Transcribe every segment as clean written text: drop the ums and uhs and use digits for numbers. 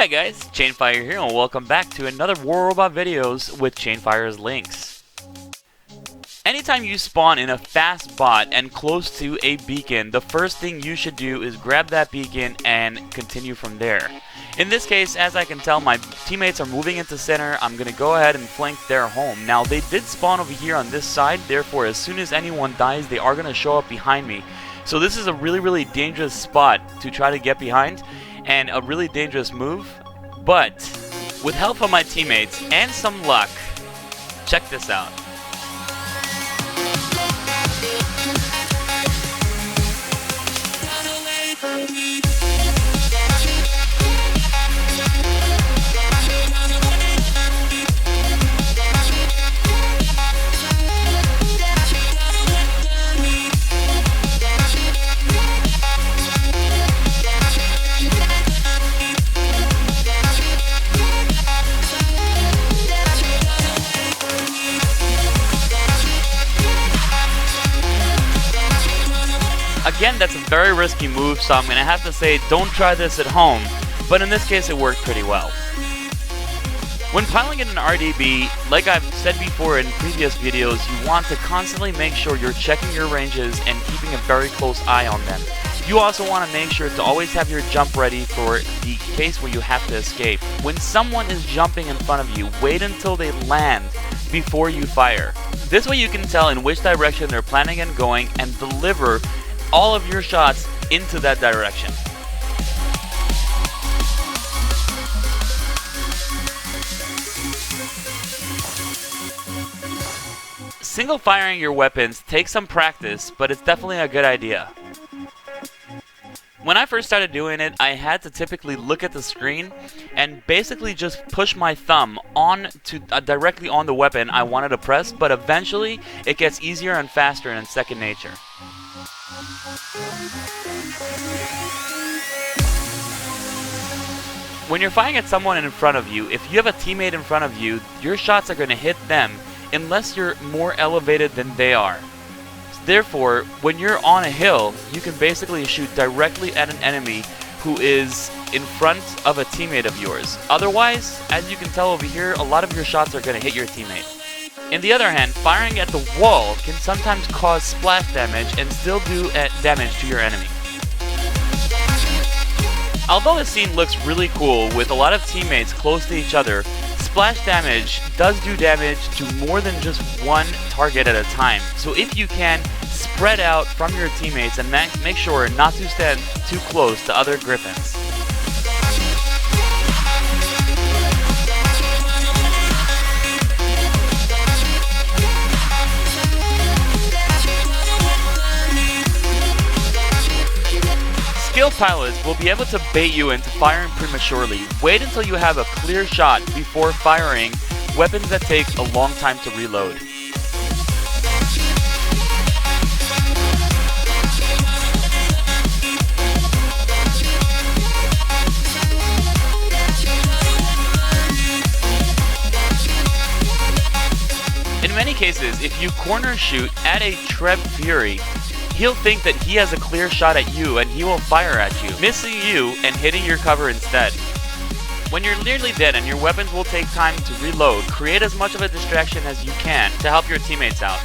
Hi guys, ChainFire here and welcome back to another War Robot videos with ChainFire's links. Anytime you spawn in a fast bot and close to a beacon, the first thing you should do is grab that beacon and continue from there. In this case, as I can tell, my teammates are moving into center. I'm going to go ahead and flank their home. Now, they did spawn over here on this side, therefore as soon as anyone dies, they are going to show up behind me. So this is a really dangerous spot to try to get behind, and a really dangerous move. But with help from my teammates and some luck, check this out. Again, that's a very risky move, so I'm going to have to say don't try this at home, but in this case it worked pretty well. When piling in an RDB, like I've said before in previous videos, you want to constantly make sure you're checking your ranges and keeping a very close eye on them. You also want to make sure to always have your jump ready for the case where you have to escape. When someone is jumping in front of you, wait until they land before you fire. This way you can tell in which direction they're planning on going and deliver all of your shots into that direction. Single firing your weapons takes some practice, but it's definitely a good idea. When I first started doing it, I had to typically look at the screen and basically just push my thumb on to directly on the weapon I wanted to press, but eventually it gets easier and faster and second nature. When you're firing at someone in front of you, if you have a teammate in front of you, your shots are going to hit them unless you're more elevated than they are. Therefore, when you're on a hill, you can basically shoot directly at an enemy who is in front of a teammate of yours. Otherwise, as you can tell over here, a lot of your shots are going to hit your teammate. On the other hand, firing at the wall can sometimes cause splash damage and still do damage to your enemy. Although the scene looks really cool with a lot of teammates close to each other, splash damage does do damage to more than just one target at a time. So if you can, spread out from your teammates and make sure not to stand too close to other griffins. Skilled pilots will be able to bait you into firing prematurely. Wait until you have a clear shot before firing weapons that take a long time to reload. In many cases, if you corner shoot at a Fury, he'll think that he has a clear shot at you and he will fire at you, missing you and hitting your cover instead. When you're nearly dead and your weapons will take time to reload, create as much of a distraction as you can to help your teammates out.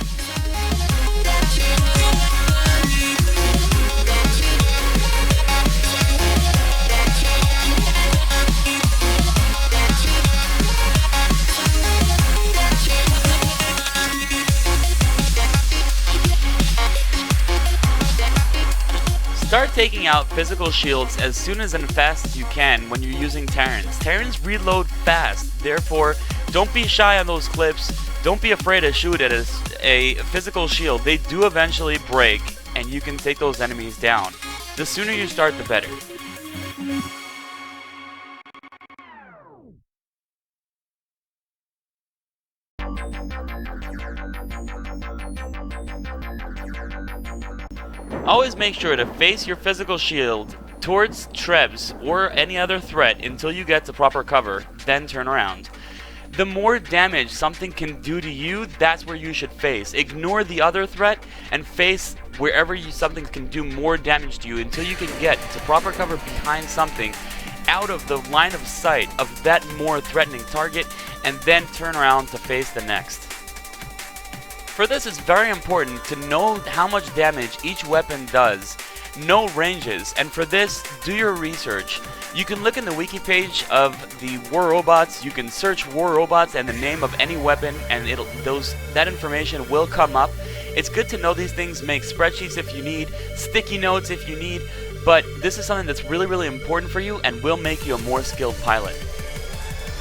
Start taking out physical shields as soon as and fast as you can when you're using Terrans. Terrans reload fast, therefore don't be shy on those clips. Don't be afraid to shoot at a physical shield. They do eventually break and you can take those enemies down. The sooner you start, the better. Always make sure to face your physical shield towards Trebs or any other threat until you get to proper cover, then turn around. The more damage something can do to you, that's where you should face. Ignore the other threat and face wherever something can do more damage to you until you can get to proper cover behind something. out of the line of sight of that more threatening target, and then turn around to face the next. For this, it's very important to know how much damage each weapon does, know ranges, and for this, do your research. You can look in the wiki page of the War Robots, you can search War Robots and the name of any weapon, and that information will come up. It's good to know these things, make spreadsheets if you need, sticky notes if you need, but this is something that's really, really important for you and will make you a more skilled pilot.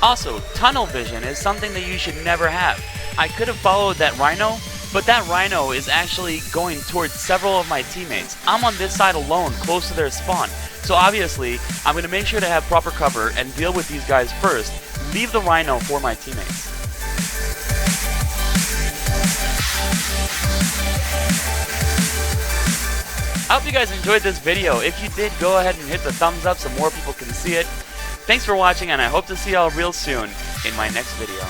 Also, tunnel vision is something that you should never have. I could have followed that Rhino, but that Rhino is actually going towards several of my teammates. I'm on this side alone, close to their spawn. So obviously, I'm going to make sure to have proper cover and deal with these guys first. Leave the Rhino for my teammates. I hope you guys enjoyed this video. If you did, go ahead and hit the thumbs up so more people can see it. Thanks for watching, and I hope to see y'all real soon in my next video.